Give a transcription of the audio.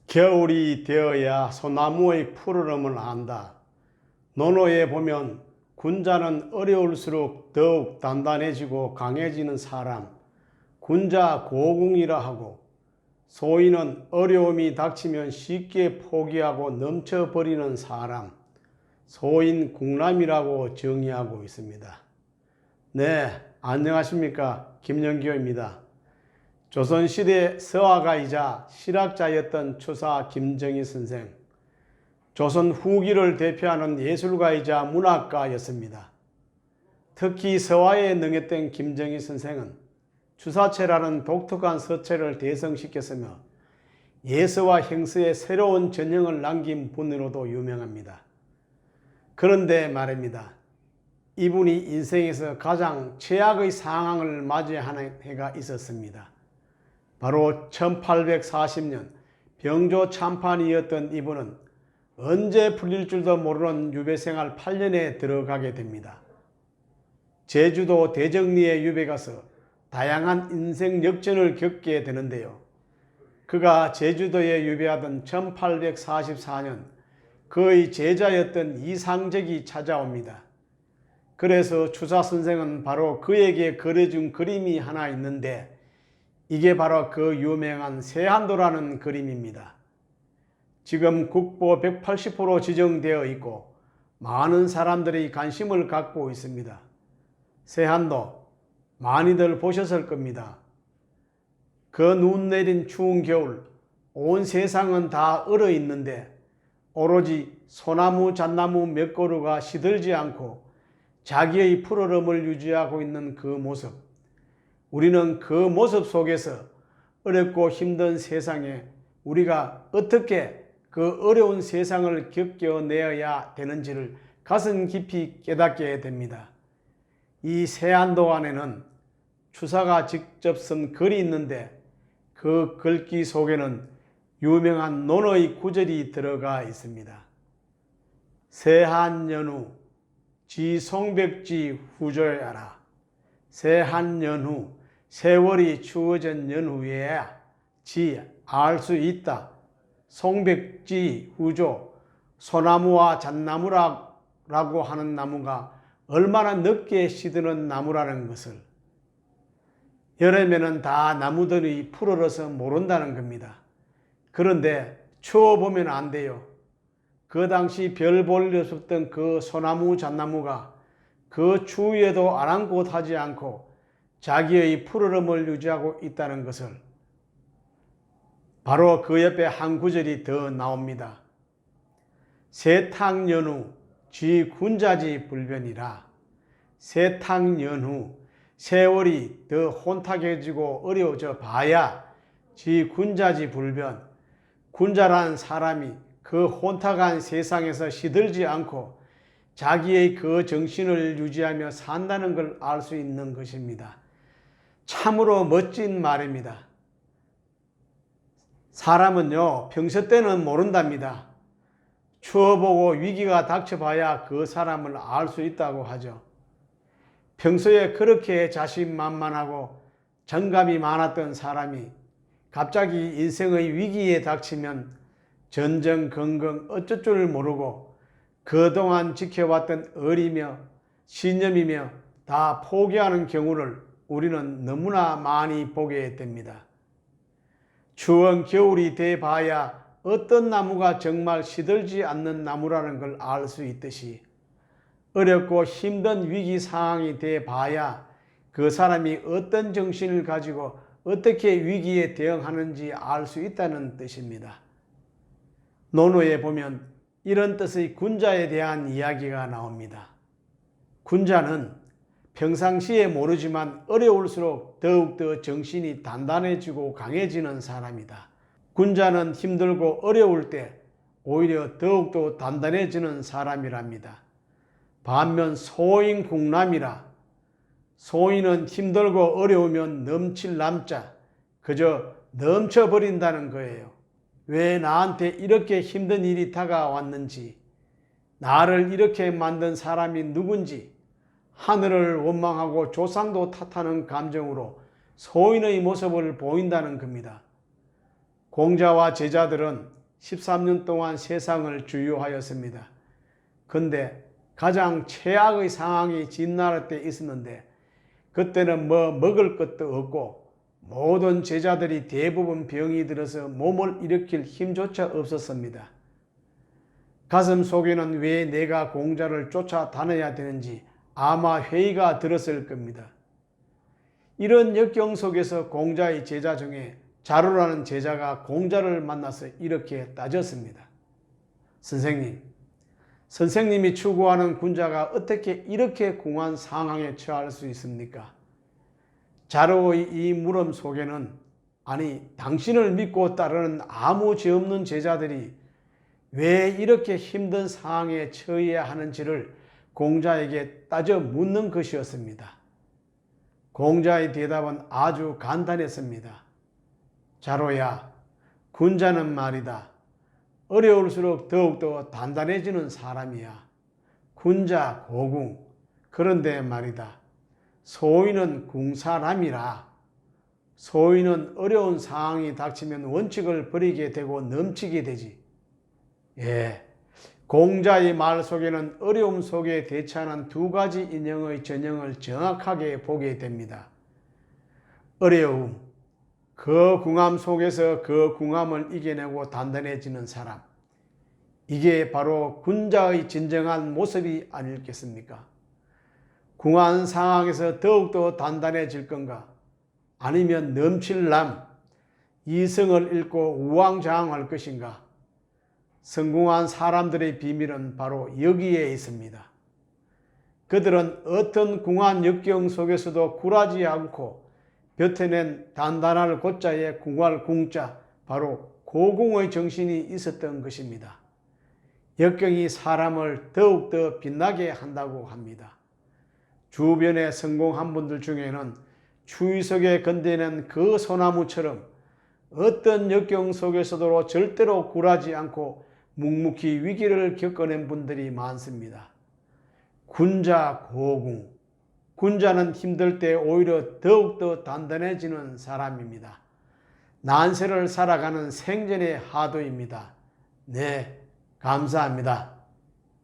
겨울이 되어야 소나무의 푸르름을 안다. 논어에 보면 군자는 어려울수록 더욱 단단해지고 강해지는 사람, 군자 고궁이라 하고, 소인은 어려움이 닥치면 쉽게 포기하고 넘쳐버리는 사람, 소인 궁남이라고 정의하고 있습니다. 네, 안녕하십니까. 김영기호입니다. 조선시대 서화가이자 실학자였던 추사 김정희 선생, 조선 후기를 대표하는 예술가이자 문학가였습니다. 특히 서화에 능했던 김정희 선생은 추사체라는 독특한 서체를 대성시켰으며 예서와 행서에 새로운 전형을 남긴 분으로도 유명합니다. 그런데 말입니다. 이분이 인생에서 가장 최악의 상황을 맞이하는 해가 있었습니다. 바로 1840년 병조 참판이었던 이분은 언제 풀릴 줄도 모르는 유배생활 8년에 들어가게 됩니다. 제주도 대정리에 유배 가서 다양한 인생 역전을 겪게 되는데요. 그가 제주도에 유배하던 1844년 그의 제자였던 이상적이 찾아옵니다. 그래서 추사 선생은 바로 그에게 그려준 그림이 하나 있는데 이게 바로 그 유명한 세한도라는 그림입니다. 지금 국보 180호로 지정되어 있고 많은 사람들이 관심을 갖고 있습니다. 세한도 많이들 보셨을 겁니다. 그 눈 내린 추운 겨울 온 세상은 다 얼어 있는데 오로지 소나무 잣나무 몇 그루가 시들지 않고 자기의 푸르름을 유지하고 있는 그 모습, 우리는 그 모습 속에서 어렵고 힘든 세상에 우리가 어떻게 그 어려운 세상을 겪어내어야 되는지를 가슴 깊이 깨닫게 됩니다. 이 세한도 안에는 추사가 직접 쓴 글이 있는데 그 글귀 속에는 유명한 논어의 구절이 들어가 있습니다. 세한연후 지송백지 후조야라. 세한연후 세월이 추워진 연후에 지 알 수 있다. 송백지 후조 소나무와 잣나무라고 하는 나무가 얼마나 늦게 시드는 나무라는 것을, 여름에는 다 나무들이 푸르러서 모른다는 겁니다. 그런데 추워보면 안 돼요. 그 당시 별 볼 일 없었던 그 소나무 잣나무가 그 추위에도 아랑곳하지 않고 자기의 푸르름을 유지하고 있다는 것을, 바로 그 옆에 한 구절이 더 나옵니다. 세탕연후 쥐군자지 불변이라. 세탕연후 세월이 더 혼탁해지고 어려워져 봐야 쥐군자지 불변, 군자라는 사람이 그 혼탁한 세상에서 시들지 않고 자기의 그 정신을 유지하며 산다는 걸 알 수 있는 것입니다. 참으로 멋진 말입니다. 사람은요, 평소 때는 모른답니다. 추워보고 위기가 닥쳐봐야 그 사람을 알 수 있다고 하죠. 평소에 그렇게 자신만만하고 정감이 많았던 사람이 갑자기 인생의 위기에 닥치면 전전긍긍 어쩔 줄 모르고 그동안 지켜왔던 의리며 신념이며 다 포기하는 경우를 우리는 너무나 많이 보게 됩니다. 추운 겨울이 돼 봐야 어떤 나무가 정말 시들지 않는 나무라는 걸 알 수 있듯이 어렵고 힘든 위기 상황이 돼 봐야 그 사람이 어떤 정신을 가지고 어떻게 위기에 대응하는지 알 수 있다는 뜻입니다. 논어에 보면 이런 뜻의 군자에 대한 이야기가 나옵니다. 군자는 평상시에 모르지만 어려울수록 더욱더 정신이 단단해지고 강해지는 사람이다. 군자는 힘들고 어려울 때 오히려 더욱더 단단해지는 사람이랍니다. 반면 소인 궁남이라. 소인은 힘들고 어려우면 넘칠 남자, 그저 넘쳐버린다는 거예요. 왜 나한테 이렇게 힘든 일이 다가왔는지, 나를 이렇게 만든 사람이 누군지 하늘을 원망하고 조상도 탓하는 감정으로 소인의 모습을 보인다는 겁니다. 공자와 제자들은 13년 동안 세상을 주유하였습니다. 근데 가장 최악의 상황이 진나라 때 있었는데 그때는 뭐 먹을 것도 없고 모든 제자들이 대부분 병이 들어서 몸을 일으킬 힘조차 없었습니다. 가슴 속에는 왜 내가 공자를 쫓아다녀야 되는지 아마 회의가 들었을 겁니다. 이런 역경 속에서 공자의 제자 중에 자루라는 제자가 공자를 만나서 이렇게 따졌습니다. 선생님이 추구하는 군자가 어떻게 이렇게 궁한 상황에 처할 수 있습니까? 자루의 이 물음 속에는 당신을 믿고 따르는 아무 죄 없는 제자들이 왜 이렇게 힘든 상황에 처해야 하는지를 공자에게 따져 묻는 것이었습니다. 공자의 대답은 아주 간단했습니다. 자루야, 군자는 말이다. 어려울수록 더욱더 단단해지는 사람이야. 군자 고궁. 그런데 말이다. 소인은 궁사람이라. 소인은 어려운 상황이 닥치면 원칙을 버리게 되고 넘치게 되지. 공자의 말 속에는 어려움 속에 대처하는 두 가지 인형의 전형을 정확하게 보게 됩니다. 어려움, 그 궁함 속에서 그 궁함을 이겨내고 단단해지는 사람. 이게 바로 군자의 진정한 모습이 아니겠습니까? 궁한 상황에서 더욱더 단단해질 건가? 아니면 넘칠 이성을 잃고 우왕좌왕할 것인가? 성공한 사람들의 비밀은 바로 여기에 있습니다. 그들은 어떤 궁한 역경 속에서도 굴하지 않고 벼텨낸 단단할 고자에 궁할 궁자, 바로 고궁의 정신이 있었던 것입니다. 역경이 사람을 더욱더 빛나게 한다고 합니다. 주변에 성공한 분들 중에는 추위석에 건드는 그 소나무처럼 어떤 역경 속에서도 절대로 굴하지 않고 묵묵히 위기를 겪어낸 분들이 많습니다. 군자 고궁. 군자는 힘들 때 오히려 더욱더 단단해지는 사람입니다. 난세를 살아가는 생전의 하도입니다. 네, 감사합니다.